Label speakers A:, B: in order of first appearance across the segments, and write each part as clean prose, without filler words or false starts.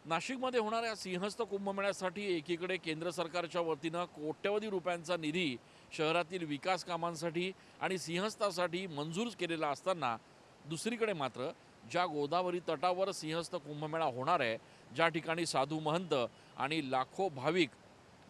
A: नाशिकमध्ये होणाऱ्या सिंहस्थ कुंभमेळ्यासाठी एकीकडे केंद्र सरकारच्या वतीनं कोट्यवधी रुपयांचा निधी शहरातील विकास कामांसाठी आणि सिंहस्थासाठी मंजूर केलेला असताना दुसरीकडे मात्र ज्या गोदावरी तटावर सिंहस्थ कुंभमेळा होणार आहे, ज्या ठिकाणी साधू महंत आणि लाखो भाविक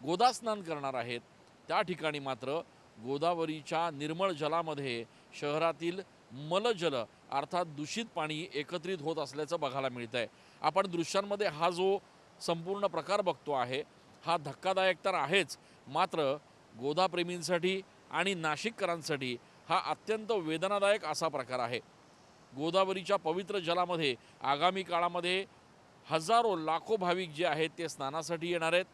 A: गोदास्नान करणार आहेत, त्या ठिकाणी मात्र गोदावरीच्या निर्मळ जलामध्ये शहरातील मलजल अर्थात दूषित पाणी एकत्रित होत असल्याचं बघायला मिळतं आहे। आपण दृश्यांमध्ये हा जो संपूर्ण प्रकार बघतो आहे हा धक्कादायक तर आहेच, मात्र गोदाप्रेमींसाठी आणि नाशिककरांसाठी हा अत्यंत वेदनादायक असा प्रकार आहे। गोदावरीच्या पवित्र जलामध्ये आगामी काळामध्ये हजारो लाखो भाविक जे आहेत ते स्नानासाठी येणार आहेत।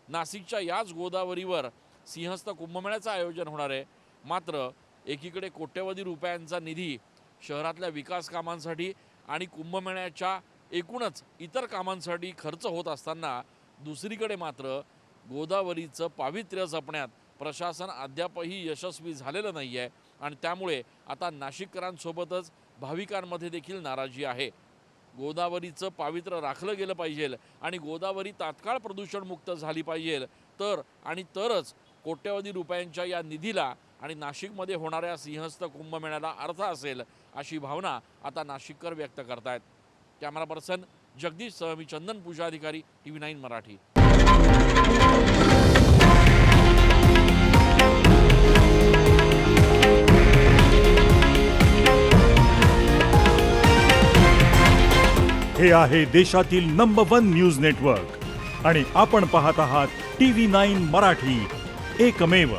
A: नाशिकच्या याच गोदावरीवर सिंहस्थ कुंभमेळ्याचं आयोजन होणार आहे, मात्र एकीकडे कोट्यवधी रुपयांचा निधी शहरातल्या विकास कामांसाठी आणि कुंभमेळ्याच्या एकूणच इतर कामांसाठी खर्च होत असताना दुसरीकडे मात्र गोदावरीचं पावित्र्य जपण्यात प्रशासन अद्यापही यशस्वी झालेलं नाही आहे आणि त्यामुळे आता नाशिककरांसोबतच भाविकांमध्ये देखील नाराजी आहे। गोदावरीचं पावित्र्य राखलं गेलं पाहिजे आणि गोदावरी तात्काळ प्रदूषणमुक्त झाली पाहिजे तरच कोट्यवधी रुपयांच्या या निधीला आणि नाशिकमध्ये होणाऱ्या सिंहस्थ कुंभमेळ्याला अर्थ असेल अशी भावना आता नाशिककर व्यक्त करतायत। कॅमेरा पर्सन जगदीश सह मी चंदन पूजा अधिकारी TV9 मराठी।
B: हे आहे देशातील नंबर 1 न्यूज नेटवर्क आणि आपण पाहत आहात TV9 मराठी, एकमेव।